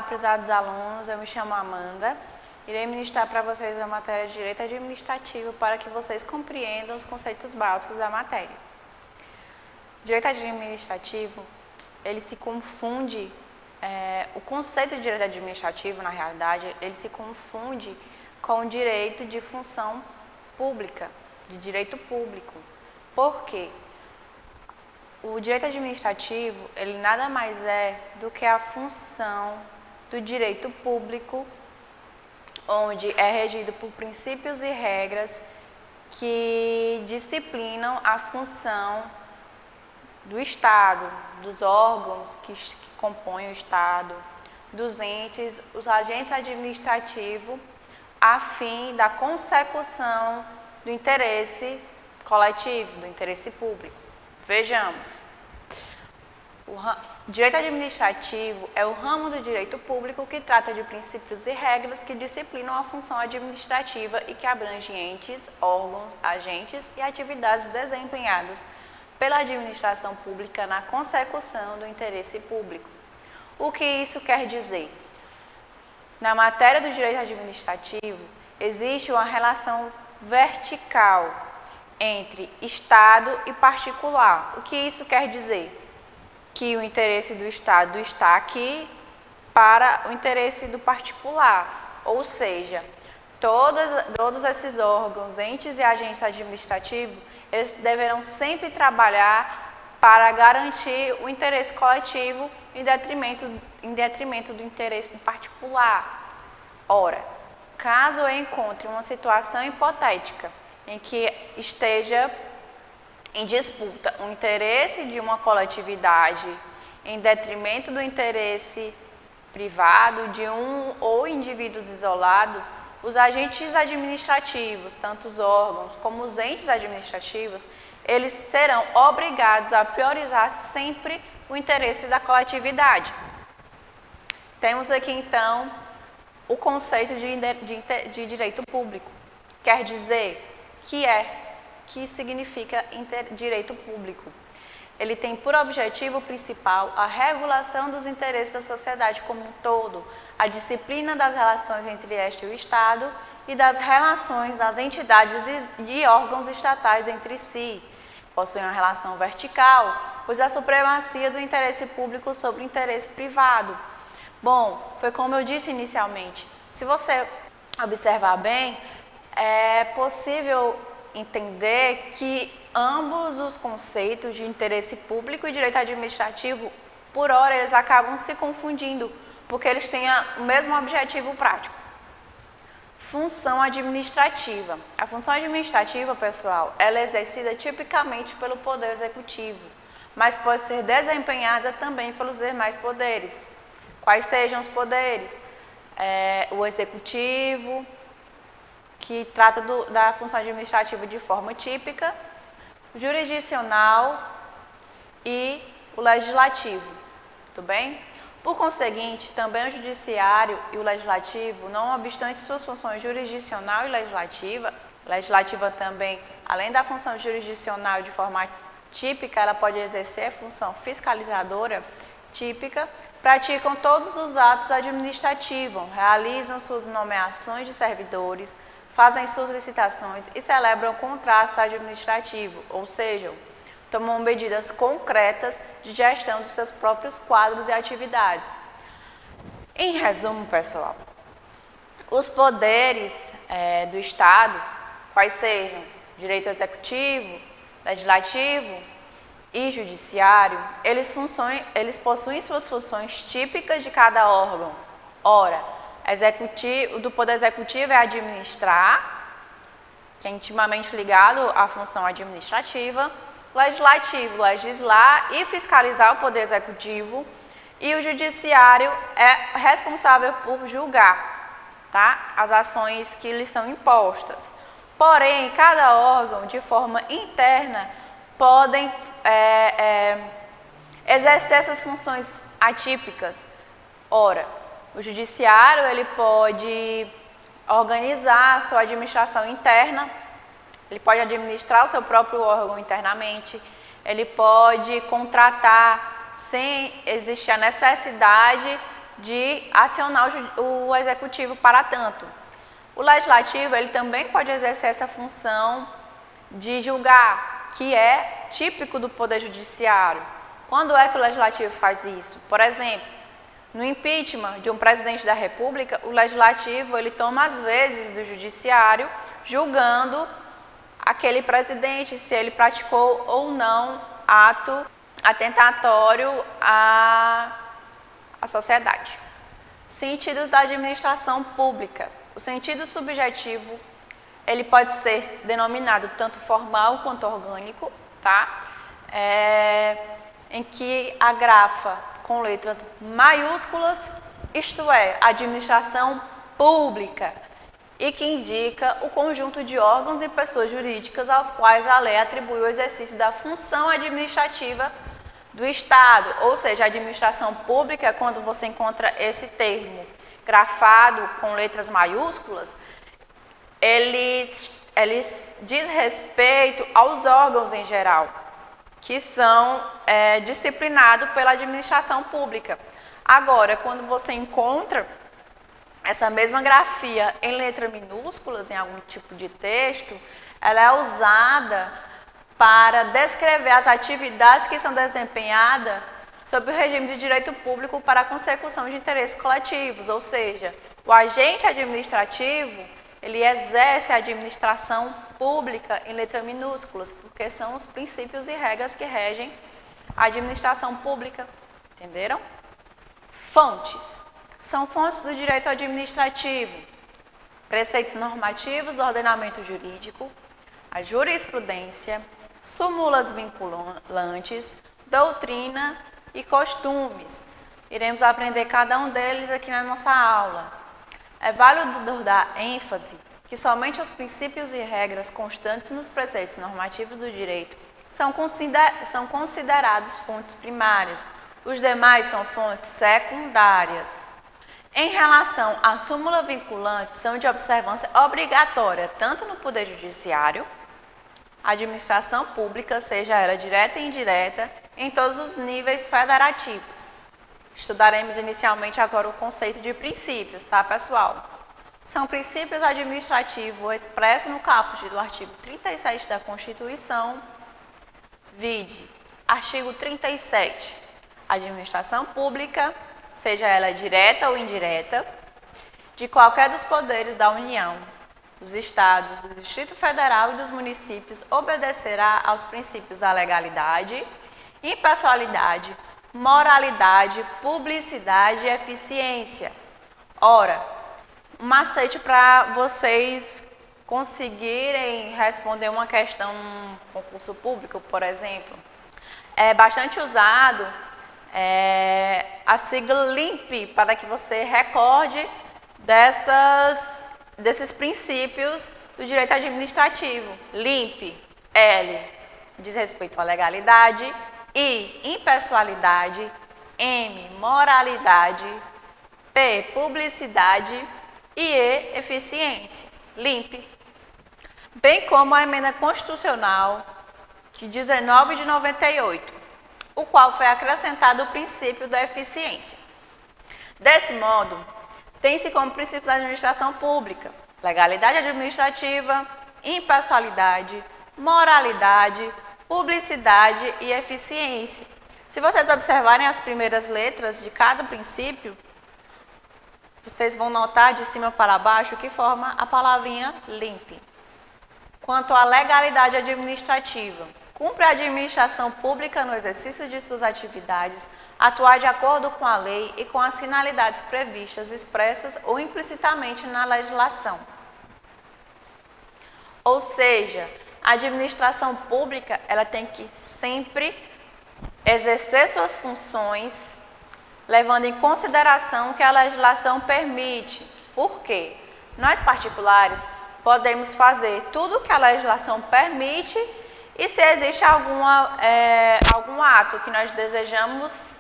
Olá, prezados alunos, eu me chamo Amanda. Irei ministrar para vocês a matéria de Direito Administrativo para que vocês compreendam os conceitos básicos da matéria. Direito Administrativo, ele se confunde, o conceito de Direito Administrativo, na realidade, ele se confunde com o direito de função pública, de direito público. Por quê? O direito administrativo, ele nada mais é do que a função do direito público, onde é regido por princípios e regras que disciplinam a função do Estado, dos órgãos que compõem o Estado, dos entes, os agentes administrativos, a fim da consecução do interesse coletivo, do interesse público. Vejamos, o direito administrativo é o ramo do direito público que trata de princípios e regras que disciplinam a função administrativa e que abrange entes, órgãos, agentes e atividades desempenhadas pela administração pública na consecução do interesse público. O que isso quer dizer? Na matéria do direito administrativo, existe uma relação vertical entre Estado e particular. O que isso quer dizer? Que o interesse do Estado está aqui para o interesse do particular, ou seja, todos esses órgãos, entes e agentes administrativos, eles deverão sempre trabalhar para garantir o interesse coletivo em detrimento do interesse do particular. Ora, caso eu encontre uma situação hipotética em que esteja em disputa o interesse de uma coletividade em detrimento do interesse privado de um ou indivíduos isolados, os agentes administrativos, tanto os órgãos como os entes administrativos, eles serão obrigados a priorizar sempre o interesse da coletividade. Temos aqui, então, o conceito de direito público. Quer dizer, que significa direito público. Ele tem por objetivo principal a regulação dos interesses da sociedade como um todo, a disciplina das relações entre este e o Estado e das relações das entidades e órgãos estatais entre si. Possui uma relação vertical, pois a supremacia do interesse público sobre o interesse privado. Bom, foi como eu disse inicialmente, se você observar bem, é possível entender que ambos os conceitos de interesse público e direito administrativo, por hora, eles acabam se confundindo, porque eles têm o mesmo objetivo prático. Função administrativa. A função administrativa, pessoal, ela é exercida tipicamente pelo Poder Executivo, mas pode ser desempenhada também pelos demais poderes. Quais sejam os poderes? O Executivo, que trata da função administrativa de forma típica, jurisdicional e o legislativo, tudo bem? Por conseguinte, também o judiciário e o legislativo, não obstante suas funções jurisdicional e legislativa também, além da função jurisdicional de forma típica, ela pode exercer a função fiscalizadora típica, praticam todos os atos administrativos, realizam suas nomeações de servidores, fazem suas licitações e celebram contratos administrativos, ou seja, tomam medidas concretas de gestão dos seus próprios quadros e atividades. Em resumo, pessoal, os poderes do Estado, quais sejam direito executivo, legislativo e judiciário, eles possuem suas funções típicas de cada órgão. Ora, do Poder Executivo é administrar, que é intimamente ligado à função administrativa, legislativo, legislar e fiscalizar o Poder Executivo, e o Judiciário é responsável por julgar, tá, as ações que lhes são impostas. Porém, cada órgão, de forma interna, podem exercer essas funções atípicas. Ora, o judiciário, ele pode organizar a sua administração interna, ele pode administrar o seu próprio órgão internamente, ele pode contratar sem existir a necessidade de acionar o executivo para tanto. O legislativo, ele também pode exercer essa função de julgar, que é típico do poder judiciário. Quando é que o legislativo faz isso? Por exemplo, no impeachment de um presidente da República, o legislativo, ele toma às vezes do judiciário, julgando aquele presidente, se ele praticou ou não ato atentatório à sociedade. Sentidos da administração pública. O sentido subjetivo, ele pode ser denominado tanto formal quanto orgânico, tá? Em que agrafa com letras maiúsculas, isto é, administração pública, e que indica o conjunto de órgãos e pessoas jurídicas aos quais a lei atribui o exercício da função administrativa do Estado, ou seja, a administração pública, quando você encontra esse termo grafado com letras maiúsculas, ele diz respeito aos órgãos em geral, que são disciplinados pela administração pública. Agora, quando você encontra essa mesma grafia em letras minúsculas, em algum tipo de texto, ela é usada para descrever as atividades que são desempenhadas sob o regime de direito público para a consecução de interesses coletivos, ou seja, o agente administrativo, ele exerce a administração pública em letras minúsculas, porque são os princípios e regras que regem a administração pública, entenderam? Fontes. São fontes do direito administrativo, preceitos normativos do ordenamento jurídico, a jurisprudência, súmulas vinculantes, doutrina e costumes. Iremos aprender cada um deles aqui na nossa aula. É válido dar ênfase que somente os princípios e regras constantes nos preceitos normativos do direito são considerados fontes primárias. Os demais são fontes secundárias. Em relação à súmula vinculante, são de observância obrigatória, tanto no Poder Judiciário, administração pública, seja ela direta e indireta, em todos os níveis federativos. Estudaremos inicialmente agora o conceito de princípios, tá, pessoal? São princípios administrativos expressos no caput do artigo 37 da Constituição. Vide, artigo 37. Administração pública, seja ela direta ou indireta, de qualquer dos poderes da União, dos Estados, do Distrito Federal e dos municípios, obedecerá aos princípios da legalidade, impessoalidade, moralidade, publicidade e eficiência. Ora, um macete para vocês conseguirem responder uma questão no concurso público, por exemplo, é bastante usado a sigla LIMP, para que você recorde desses princípios do direito administrativo. LIMP, L, diz respeito à legalidade, I, impessoalidade, M, moralidade, P, publicidade e E, eficiência. LIMP. Bem como a emenda constitucional de 19 de 98, o qual foi acrescentado o princípio da eficiência. Desse modo, tem-se como princípios da administração pública legalidade administrativa, impessoalidade, moralidade, publicidade e eficiência. Se vocês observarem as primeiras letras de cada princípio, vocês vão notar de cima para baixo que forma a palavrinha LIMP. Quanto à legalidade administrativa, cumpre a administração pública no exercício de suas atividades, atuar de acordo com a lei e com as finalidades previstas, expressas ou implicitamente na legislação. Ou seja, a administração pública, ela tem que sempre exercer suas funções, levando em consideração o que a legislação permite. Por quê? Nós particulares podemos fazer tudo o que a legislação permite e se existe algum ato que nós desejamos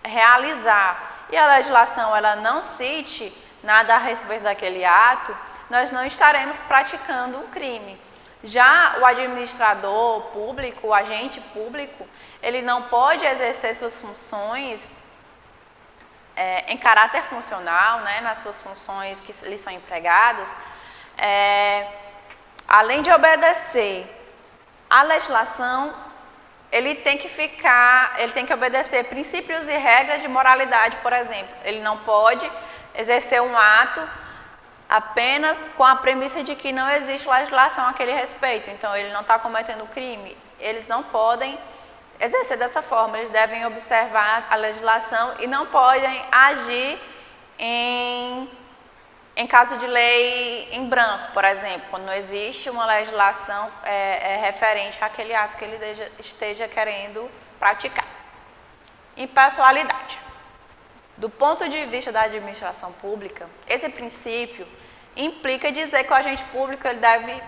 realizar e a legislação ela não cite nada a respeito daquele ato, nós não estaremos praticando um crime. Já o administrador público, o agente público, ele não pode exercer suas funções em caráter funcional, né, nas suas funções que lhe são empregadas, além de obedecer à legislação, ele tem que obedecer princípios e regras de moralidade, por exemplo. Ele não pode exercer um ato apenas com a premissa de que não existe legislação a aquele respeito. Então, ele não está cometendo crime. Eles não podem exercer dessa forma. Eles devem observar a legislação e não podem agir em caso de lei em branco, por exemplo, quando não existe uma legislação referente àquele ato que ele esteja querendo praticar. Impessoalidade. Do ponto de vista da administração pública, esse princípio implica dizer que o agente público ele deve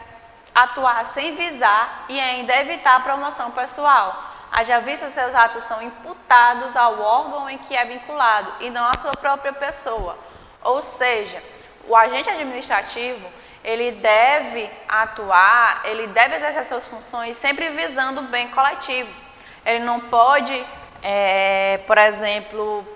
atuar sem visar e ainda evitar a promoção pessoal, haja vista seus atos são imputados ao órgão em que é vinculado e não à sua própria pessoa. Ou seja, o agente administrativo, ele deve atuar, ele deve exercer suas funções sempre visando o bem coletivo. Ele não pode, por exemplo,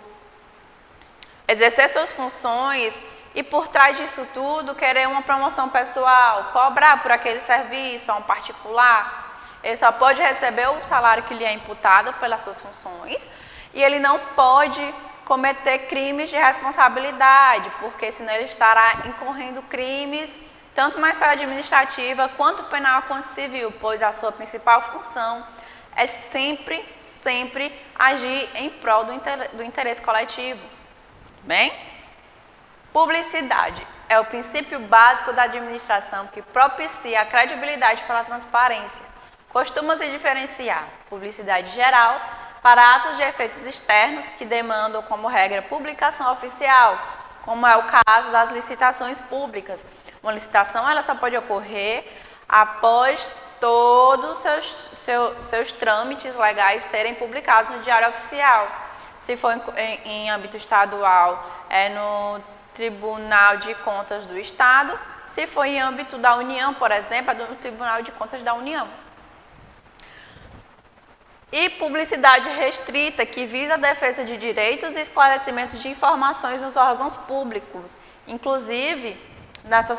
exercer suas funções e por trás disso tudo querer uma promoção pessoal, cobrar por aquele serviço a um particular. Ele só pode receber o salário que lhe é imputado pelas suas funções e ele não pode cometer crimes de responsabilidade, porque senão ele estará incorrendo crimes tanto na esfera administrativa quanto penal quanto civil, pois a sua principal função é sempre agir em prol do interesse coletivo. Bem, publicidade é o princípio básico da administração que propicia a credibilidade pela transparência. Costuma-se diferenciar publicidade geral para atos de efeitos externos que demandam como regra publicação oficial, como é o caso das licitações públicas. Uma licitação ela só pode ocorrer após todos os seus trâmites legais serem publicados no Diário Oficial. Se for em âmbito estadual, é no Tribunal de Contas do Estado. Se for em âmbito da União, por exemplo, é no Tribunal de Contas da União. E publicidade restrita, que visa a defesa de direitos e esclarecimentos de informações nos órgãos públicos. Inclusive, nesse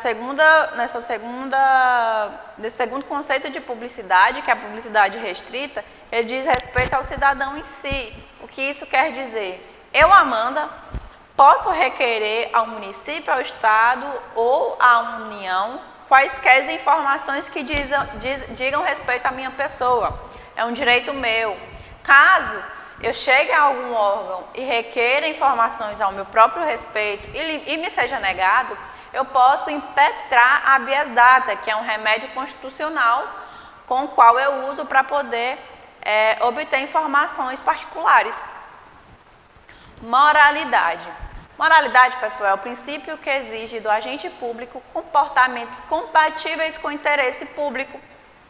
segundo conceito de publicidade, que é a publicidade restrita, ele diz respeito ao cidadão em si. O que isso quer dizer? Eu, Amanda, posso requerer ao município, ao Estado ou à União quaisquer informações que digam respeito à minha pessoa. É um direito meu. Caso eu chegue a algum órgão e requeira informações ao meu próprio respeito e me seja negado, eu posso impetrar a habeas data, que é um remédio constitucional com o qual eu uso para poder obter informações particulares. Moralidade. Moralidade, pessoal, é o princípio que exige do agente público comportamentos compatíveis com o interesse público,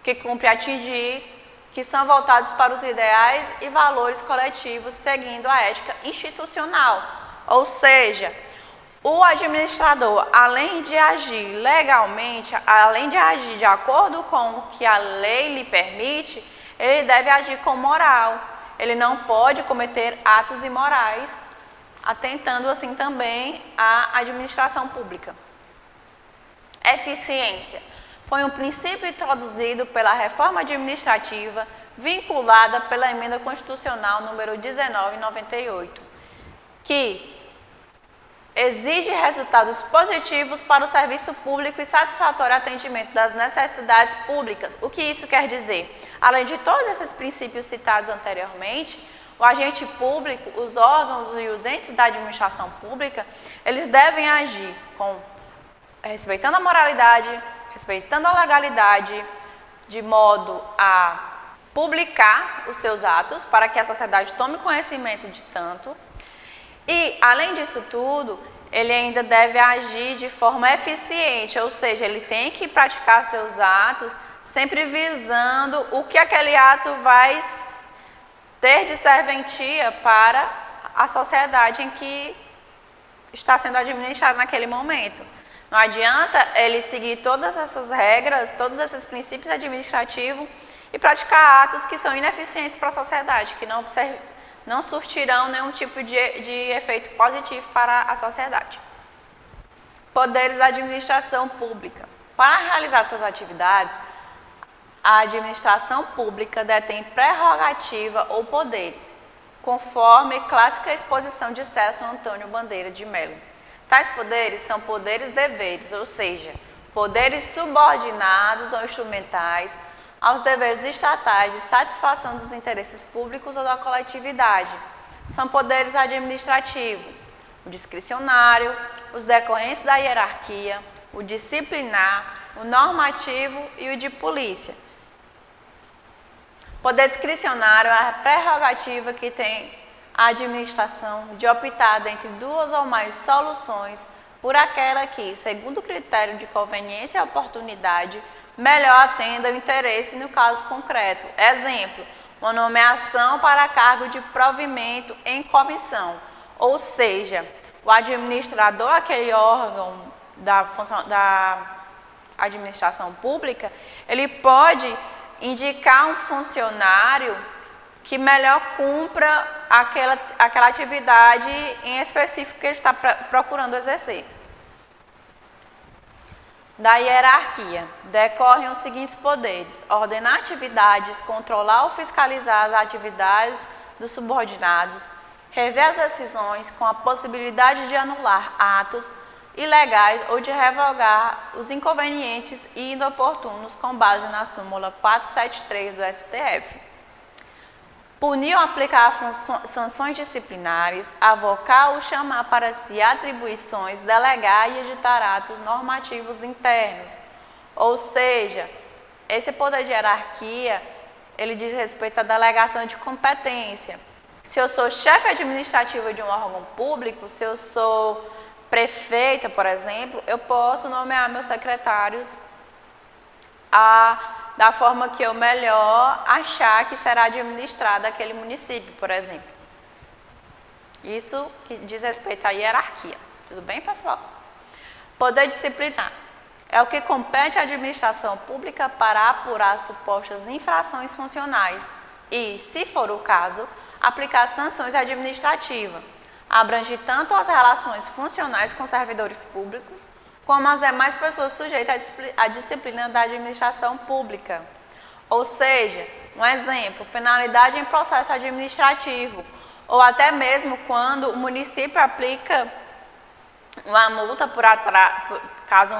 que cumpre atingir, que são voltados para os ideais e valores coletivos, seguindo a ética institucional. Ou seja, o administrador, além de agir legalmente, além de agir de acordo com o que a lei lhe permite, ele deve agir com moral. Ele não pode cometer atos imorais, atentando assim também à administração pública. Eficiência. Foi um princípio introduzido pela reforma administrativa vinculada pela emenda constitucional número 1998, que exige resultados positivos para o serviço público e satisfatório atendimento das necessidades públicas. O que isso quer dizer? Além de todos esses princípios citados anteriormente, o agente público, os órgãos e os entes da administração pública, eles devem agir respeitando a moralidade, respeitando a legalidade, de modo a publicar os seus atos para que a sociedade tome conhecimento de tanto. E, além disso tudo, ele ainda deve agir de forma eficiente, ou seja, ele tem que praticar seus atos sempre visando o que aquele ato vai ter de serventia para a sociedade em que está sendo administrado naquele momento. Não adianta ele seguir todas essas regras, todos esses princípios administrativos e praticar atos que são ineficientes para a sociedade, que não surtirão nenhum tipo de efeito positivo para a sociedade. Poderes da administração pública. Para realizar suas atividades, a administração pública detém prerrogativa ou poderes, conforme clássica exposição de Celso Antônio Bandeira de Mello. Tais poderes são poderes-deveres, ou seja, poderes subordinados ou instrumentais aos deveres estatais de satisfação dos interesses públicos ou da coletividade. São poderes administrativos, o discricionário, os decorrentes da hierarquia, o disciplinar, o normativo e o de polícia. Poder discricionário é a prerrogativa que tem a administração de optar dentre duas ou mais soluções por aquela que, segundo o critério de conveniência e oportunidade, melhor atenda ao interesse no caso concreto. Exemplo, uma nomeação para cargo de provimento em comissão, ou seja, o administrador, aquele órgão da administração pública, ele pode indicar um funcionário que melhor cumpra aquela atividade em específico que ele está procurando exercer. Da hierarquia, decorrem os seguintes poderes: ordenar atividades, controlar ou fiscalizar as atividades dos subordinados, rever as decisões com a possibilidade de anular atos ilegais ou de revogar os inconvenientes e inoportunos com base na súmula 473 do STF. Punir ou aplicar sanções disciplinares, avocar ou chamar para si atribuições, delegar e editar atos normativos internos. Ou seja, esse poder de hierarquia, ele diz respeito à delegação de competência. Se eu sou chefe administrativo de um órgão público, se eu sou prefeita, por exemplo, eu posso nomear meus secretários da forma que eu melhor achar que será administrado aquele município, por exemplo. Isso que diz respeito à hierarquia. Tudo bem, pessoal? Poder disciplinar. É o que compete à administração pública para apurar supostas infrações funcionais e, se for o caso, aplicar sanções administrativas. Abrange tanto as relações funcionais com servidores públicos, como as demais pessoas sujeitas à disciplina da administração pública. Ou seja, um exemplo, penalidade em processo administrativo, ou até mesmo quando o município aplica uma multa caso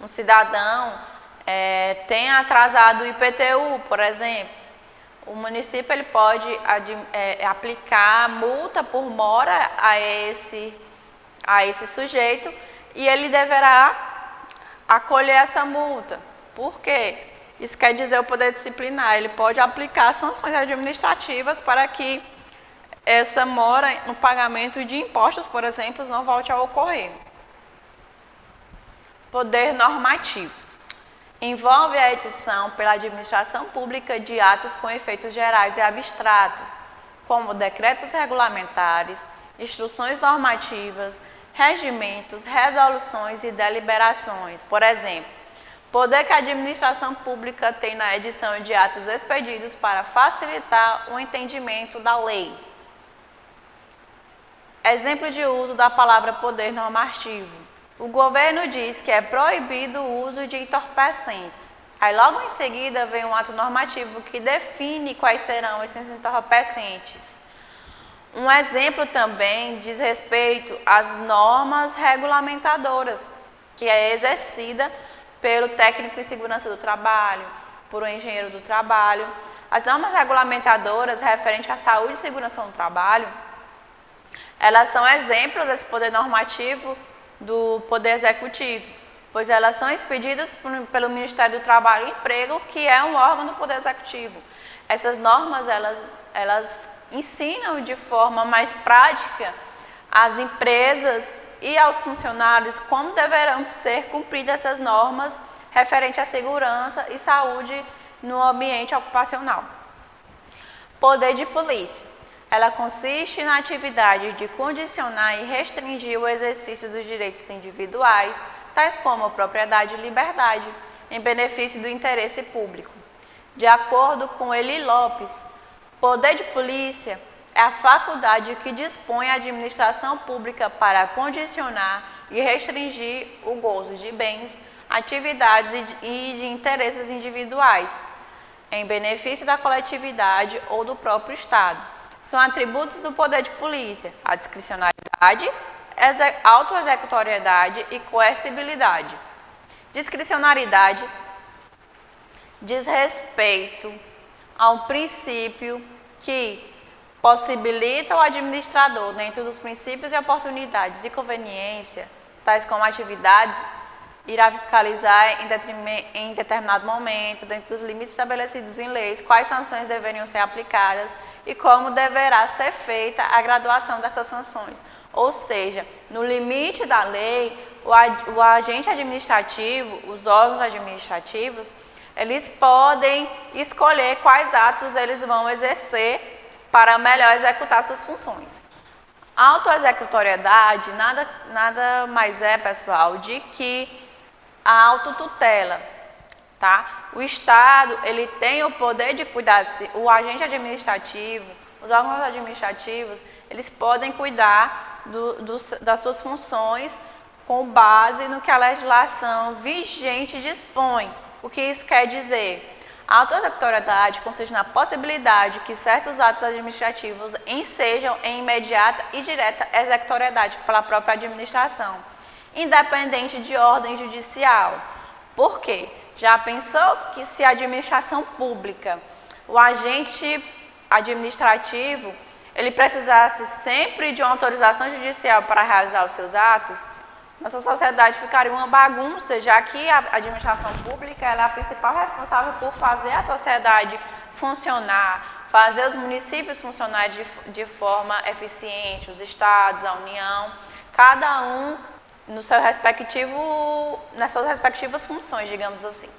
um cidadão tenha atrasado o IPTU, por exemplo. O município ele pode aplicar multa por mora a esse sujeito e ele deverá acolher essa multa. Por quê? Isso quer dizer o poder disciplinar. Ele pode aplicar sanções administrativas para que essa mora no pagamento de impostos, por exemplo, não volte a ocorrer. Poder normativo. Envolve a edição pela administração pública de atos com efeitos gerais e abstratos, como decretos regulamentares, instruções normativas, regimentos, resoluções e deliberações. Por exemplo, poder que a administração pública tem na edição de atos expedidos para facilitar o entendimento da lei. Exemplo de uso da palavra poder normativo. O governo diz que é proibido o uso de entorpecentes. Aí logo em seguida vem um ato normativo que define quais serão esses entorpecentes. Um exemplo também diz respeito às normas regulamentadoras, que é exercida pelo técnico em segurança do trabalho, por um engenheiro do trabalho. As normas regulamentadoras referentes à saúde e segurança no trabalho, elas são exemplos desse poder normativo do Poder Executivo, pois elas são expedidas pelo Ministério do Trabalho e Emprego, que é um órgão do Poder Executivo. Essas normas, elas ensinam de forma mais prática às empresas e aos funcionários como deverão ser cumpridas essas normas referentes à segurança e saúde no ambiente ocupacional. Poder de polícia. Ela consiste na atividade de condicionar e restringir o exercício dos direitos individuais, tais como a propriedade e liberdade, em benefício do interesse público. De acordo com Eli Lopes, Poder de polícia é a faculdade que dispõe a administração pública para condicionar e restringir o gozo de bens, atividades e de interesses individuais, em benefício da coletividade ou do próprio Estado. São atributos do poder de polícia: a discricionariedade, autoexecutoriedade e coercibilidade. Discricionariedade diz respeito a um princípio que possibilita ao administrador, dentro dos princípios e oportunidades e conveniência, tais como atividades, irá fiscalizar em determinado momento, dentro dos limites estabelecidos em leis, quais sanções deveriam ser aplicadas e como deverá ser feita a graduação dessas sanções. Ou seja, no limite da lei, o agente administrativo, os órgãos administrativos, eles podem escolher quais atos eles vão exercer para melhor executar suas funções. A autoexecutoriedade nada mais é, pessoal, de que a autotutela, tá? O Estado, ele tem o poder de cuidar de si, o agente administrativo, os órgãos administrativos, eles podem cuidar das suas funções com base no que a legislação vigente dispõe. O que isso quer dizer? A autoexecutoriedade consiste na possibilidade que certos atos administrativos ensejam em imediata e direta executoriedade pela própria administração, independente de ordem judicial. Por quê? Já pensou que se a administração pública, o agente administrativo, ele precisasse sempre de uma autorização judicial para realizar os seus atos? Nossa sociedade ficaria uma bagunça, já que a administração pública ela é a principal responsável por fazer a sociedade funcionar, fazer os municípios funcionarem de forma eficiente, os estados, a União, cada um nas suas respectivas funções, digamos assim.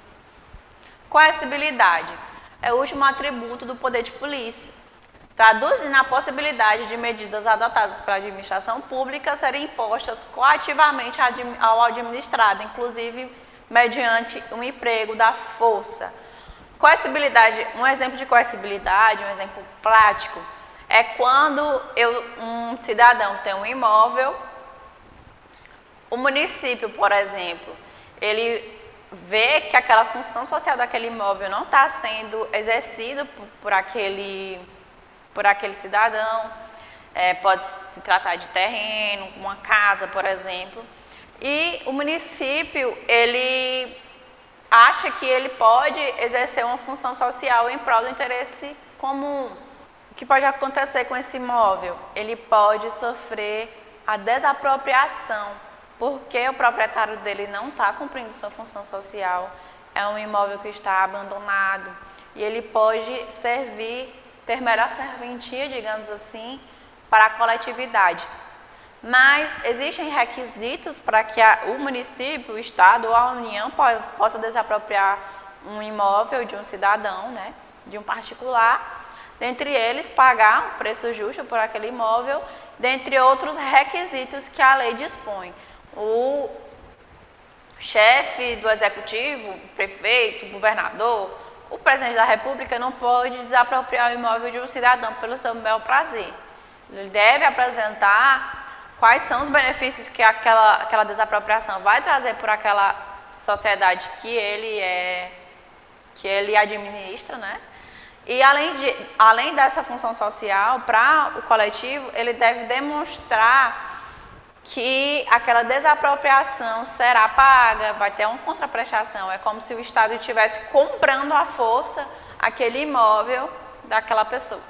Coercibilidade é o último atributo do poder de polícia. Traduz-se na possibilidade de medidas adotadas pela administração pública serem impostas coativamente ao administrado, inclusive mediante um emprego da força. Coercibilidade, um exemplo de coercibilidade, um exemplo prático, é quando um cidadão tem um imóvel, o município, por exemplo, ele vê que aquela função social daquele imóvel não está sendo exercida por aquele cidadão, pode se tratar de terreno, uma casa, por exemplo, e o município, ele acha que ele pode exercer uma função social em prol do interesse comum. O que pode acontecer com esse imóvel? Ele pode sofrer a desapropriação, porque o proprietário dele não está cumprindo sua função social, é um imóvel que está abandonado, e ele pode ter melhor serventia, digamos assim, para a coletividade. Mas existem requisitos para que o município, o Estado ou a União possa desapropriar um imóvel de um cidadão, né, de um particular, dentre eles pagar um preço justo por aquele imóvel, dentre outros requisitos que a lei dispõe. O chefe do executivo, o prefeito, o governador, o presidente da República não pode desapropriar o imóvel de um cidadão pelo seu bel prazer. Ele deve apresentar quais são os benefícios que aquela desapropriação vai trazer por aquela sociedade que ele administra, né? E além dessa função social, para o coletivo, ele deve demonstrar que aquela desapropriação será paga, vai ter uma contraprestação. É como se o Estado estivesse comprando à força aquele imóvel daquela pessoa,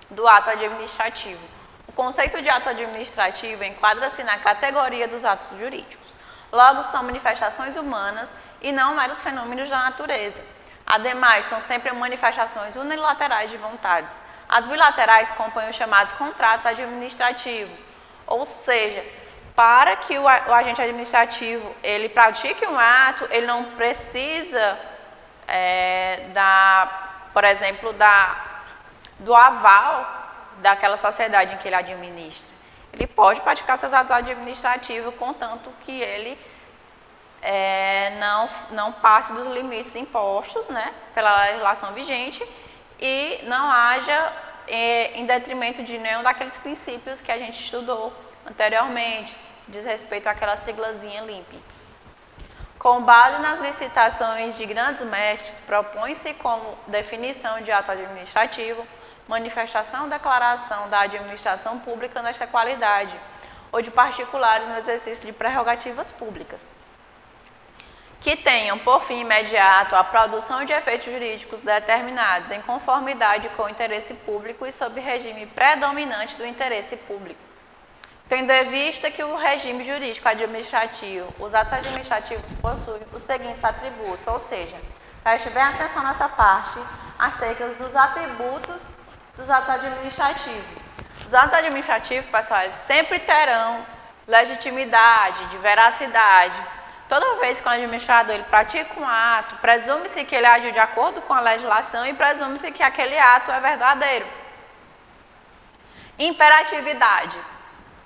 do ato administrativo. O conceito de ato administrativo enquadra-se na categoria dos atos jurídicos. Logo, são manifestações humanas e não meros fenômenos da natureza. Ademais, são sempre manifestações unilaterais de vontades. As bilaterais compõem os chamados contratos administrativos. Ou seja, para que o agente administrativo ele pratique um ato, ele não precisa, por exemplo, do aval daquela sociedade em que ele administra. Ele pode praticar seus atos administrativos, contanto que ele não passe dos limites impostos, né, pela legislação vigente, e não haja em detrimento de nenhum daqueles princípios que a gente estudou anteriormente, que diz respeito àquela siglazinha LIMP. Com base nas licitações de grandes mestres, propõe-se como definição de ato administrativo, manifestação ou declaração da administração pública nesta qualidade, ou de particulares no exercício de prerrogativas públicas, que tenham por fim imediato a produção de efeitos jurídicos determinados em conformidade com o interesse público e sob regime predominante do interesse público. Tendo em vista que o regime jurídico administrativo, os atos administrativos possuem os seguintes atributos, ou seja, preste bem atenção nessa parte, acerca dos atributos dos atos administrativos. Os atos administrativos, pessoal, eles sempre terão legitimidade, de veracidade. Toda vez que o administrador ele pratica um ato, presume-se que ele agiu de acordo com a legislação e presume-se que aquele ato é verdadeiro. Imperatividade,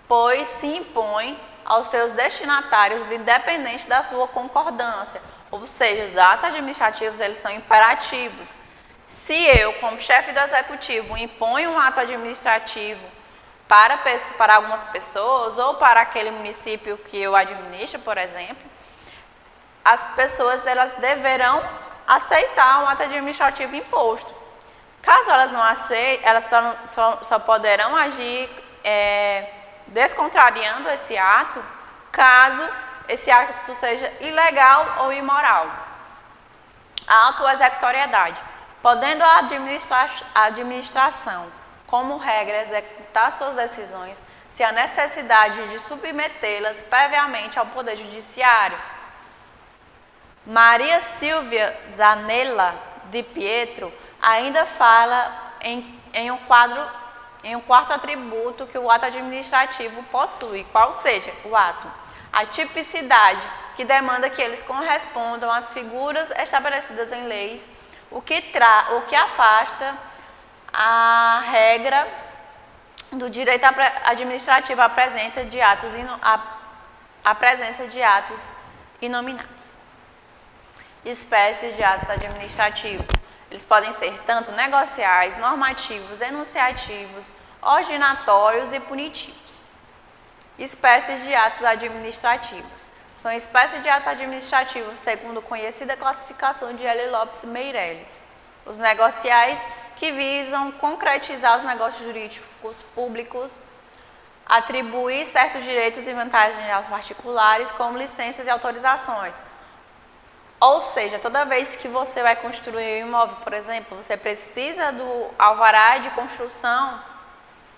pois se impõe aos seus destinatários independente da sua concordância. Ou seja, os atos administrativos eles são imperativos. Se eu, como chefe do executivo, imponho um ato administrativo para algumas pessoas ou para aquele município que eu administro, por exemplo, as pessoas elas deverão aceitar um ato administrativo imposto. Caso elas não aceitem, elas só poderão agir descontrariando esse ato, caso esse ato seja ilegal ou imoral. A autoexecutoriedade. Podendo a administração, como regra, executar suas decisões, se há necessidade de submetê-las previamente ao Poder Judiciário. Maria Silvia Zanella de Pietro ainda fala em um quarto atributo que o ato administrativo possui, qual seja o ato? A tipicidade, que demanda que eles correspondam às figuras estabelecidas em leis, o que afasta a regra do direito administrativo à presença de atos inominados. Espécies de atos administrativos. Eles podem ser tanto negociais, normativos, enunciativos, ordinatórios e punitivos. Espécies de atos administrativos. São espécies de atos administrativos segundo conhecida classificação de L. Lopes Meireles. Os negociais, que visam concretizar os negócios jurídicos públicos, atribuir certos direitos e vantagens aos particulares, como licenças e autorizações. Ou seja, toda vez que você vai construir um imóvel, por exemplo, você precisa do alvará de construção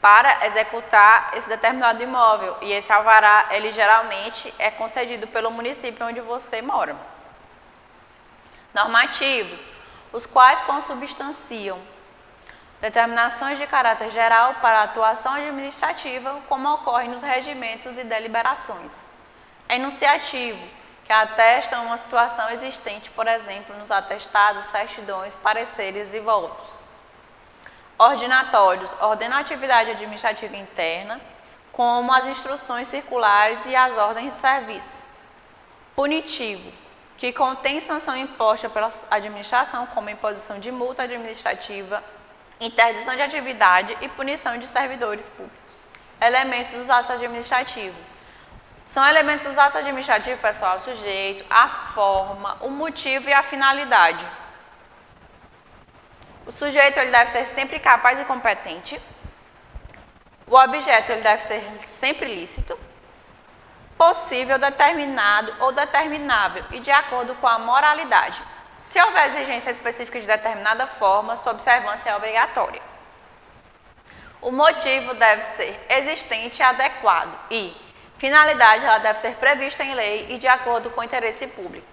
para executar esse determinado imóvel. E esse alvará, ele geralmente é concedido pelo município onde você mora. Normativos, os quais consubstanciam determinações de caráter geral para a atuação administrativa, como ocorre nos regimentos e deliberações. Enunciativo, que atestam uma situação existente, por exemplo, nos atestados, certidões, pareceres e votos. Ordinatórios, ordena a atividade administrativa interna, como as instruções circulares e as ordens de serviços. Punitivo, que contém sanção imposta pela administração, como imposição de multa administrativa, interdição de atividade e punição de servidores públicos. Elementos dos atos administrativos. São elementos dos atos administrativos, pessoal, o sujeito, a forma, o motivo e a finalidade. O sujeito ele deve ser sempre capaz e competente. O objeto ele deve ser sempre lícito, possível, determinado ou determinável e de acordo com a moralidade. Se houver exigência específica de determinada forma, sua observância é obrigatória. O motivo deve ser existente e adequado e finalidade ela deve ser prevista em lei e de acordo com o interesse público.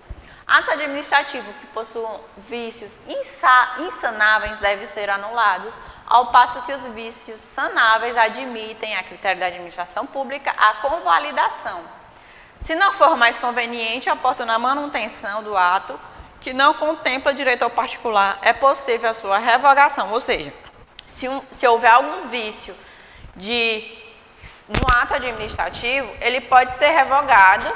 Atos administrativos que possuam vícios insanáveis devem ser anulados, ao passo que os vícios sanáveis admitem, a critério da administração pública, a convalidação. Se não for mais conveniente, a oportuna manutenção do ato, que não contempla direito ao particular, é possível a sua revogação. Ou seja, se houver algum vício no ato administrativo, ele pode ser revogado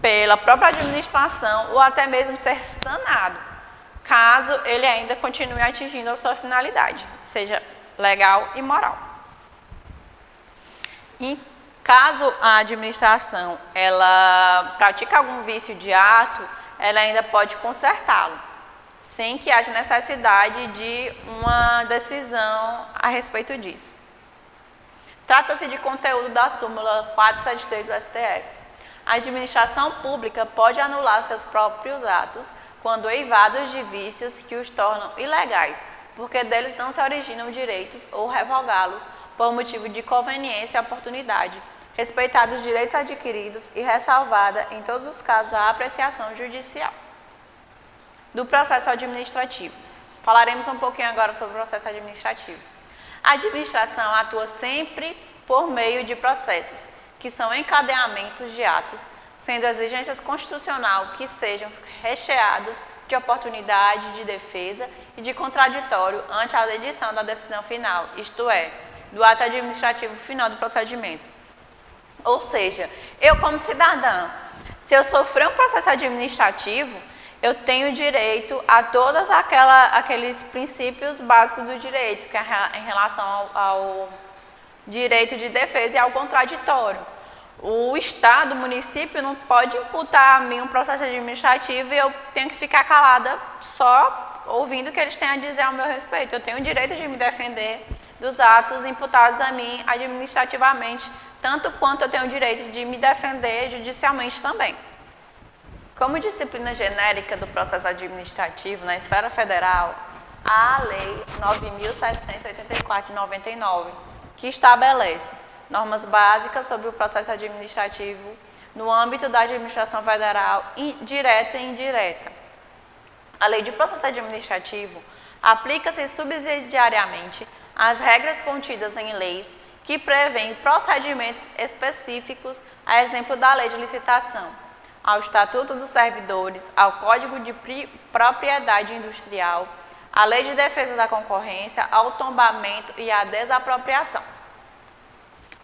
pela própria administração ou até mesmo ser sanado. caso ele ainda continue atingindo a sua finalidade, seja legal e moral. E caso a administração ela pratique algum vício de ato, ela ainda pode consertá-lo, sem que haja necessidade de uma decisão a respeito disso. Trata-se de conteúdo da súmula 473 do STF. A administração pública pode anular seus próprios atos quando eivados de vícios que os tornam ilegais, porque deles não se originam direitos, ou revogá-los por motivo de conveniência e oportunidade, respeitados os direitos adquiridos e ressalvada, em todos os casos, a apreciação judicial. Do processo administrativo. Falaremos um pouquinho agora sobre o processo administrativo. A administração atua sempre por meio de processos, que são encadeamentos de atos, sendo exigências constitucional que sejam recheados de oportunidade de defesa e de contraditório ante a edição da decisão final, isto é, do ato administrativo final do procedimento. Ou seja, eu como cidadã, se eu sofrer um processo administrativo, eu tenho direito a todos aqueles princípios básicos do direito, que é em relação ao direito de defesa e ao contraditório. O Estado, o município, não pode imputar a mim um processo administrativo e eu tenho que ficar calada só ouvindo o que eles têm a dizer ao meu respeito. Eu tenho o direito de me defender dos atos imputados a mim administrativamente, tanto quanto eu tenho o direito de me defender judicialmente também. Como disciplina genérica do processo administrativo na esfera federal, há a Lei 9.784 de 99, que estabelece normas básicas sobre o processo administrativo no âmbito da administração federal direta e indireta. A Lei de Processo Administrativo aplica-se subsidiariamente às regras contidas em leis que prevêem procedimentos específicos, a exemplo da Lei de Licitação, ao Estatuto dos Servidores, ao Código de Propriedade Industrial, à Lei de Defesa da Concorrência, ao tombamento e à desapropriação.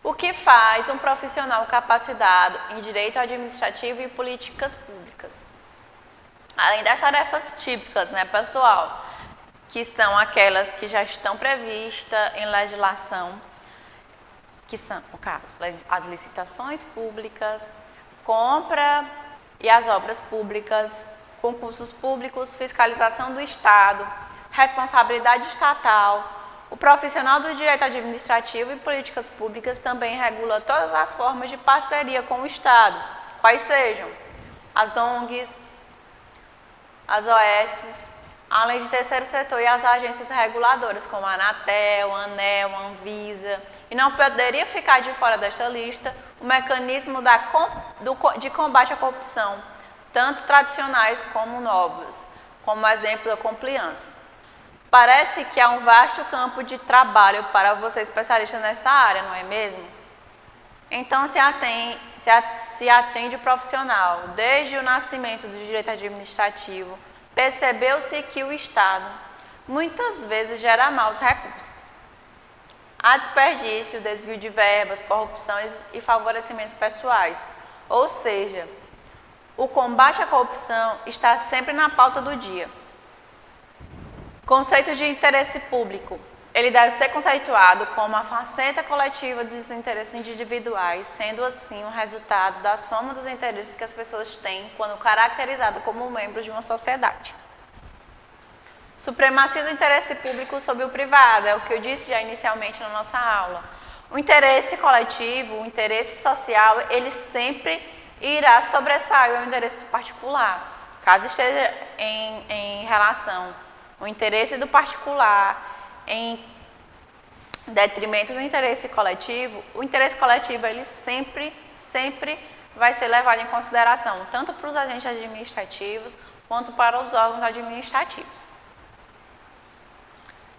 O que faz um profissional capacitado em direito administrativo e políticas públicas? Além das tarefas típicas, pessoal, que são aquelas que já estão previstas em legislação, que são, no caso, as licitações públicas, compra e as obras públicas, concursos públicos, fiscalização do Estado, responsabilidade estatal. O profissional do direito administrativo e políticas públicas também regula todas as formas de parceria com o Estado, quais sejam as ONGs, as OS, além de terceiro setor e as agências reguladoras, como a Anatel, a ANEEL, a Anvisa. E não poderia ficar de fora desta lista o mecanismo de combate à corrupção, tanto tradicionais como novos, como exemplo da compliance. Parece que há um vasto campo de trabalho para você especialista nessa área, não é mesmo? Então, se atende o profissional desde o nascimento do direito administrativo, percebeu-se que o Estado muitas vezes gera maus recursos. Há desperdício, desvio de verbas, corrupções e favorecimentos pessoais. Ou seja, o combate à corrupção está sempre na pauta do dia. Conceito de interesse público. Ele deve ser conceituado como a faceta coletiva dos interesses individuais, sendo assim o resultado da soma dos interesses que as pessoas têm quando caracterizado como membros de uma sociedade. Supremacia do interesse público sobre o privado, é o que eu disse já inicialmente na nossa aula. O interesse coletivo, o interesse social, ele sempre irá sobressair ao interesse do particular. Caso esteja em relação o interesse do particular em detrimento do interesse coletivo, o interesse coletivo ele sempre vai ser levado em consideração, tanto para os agentes administrativos quanto para os órgãos administrativos.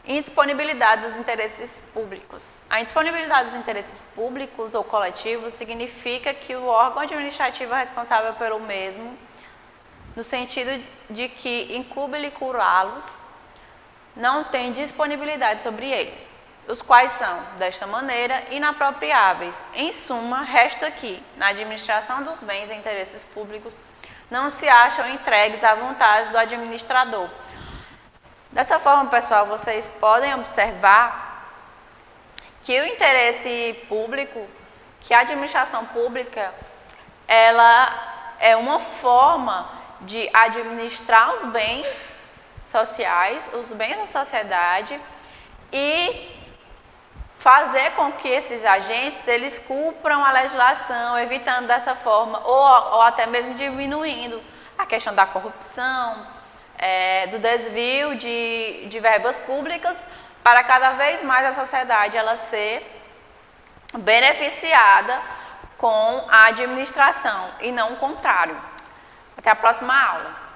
Indisponibilidade dos interesses públicos. A indisponibilidade dos interesses públicos ou coletivos significa que o órgão administrativo é responsável pelo mesmo, no sentido de que incumbe-lhe curá-los, não tem disponibilidade sobre eles, os quais são, desta maneira, inapropriáveis. Em suma, resta que, na administração dos bens e interesses públicos, não se acham entregues à vontade do administrador. Dessa forma, pessoal, vocês podem observar que o interesse público, que a administração pública, ela é uma forma de administrar os bens sociais, os bens da sociedade e fazer com que esses agentes, eles cumpram a legislação, evitando dessa forma, ou até mesmo diminuindo a questão da corrupção, do desvio de verbas públicas, para cada vez mais a sociedade ela ser beneficiada com a administração e não o contrário. Até a próxima aula.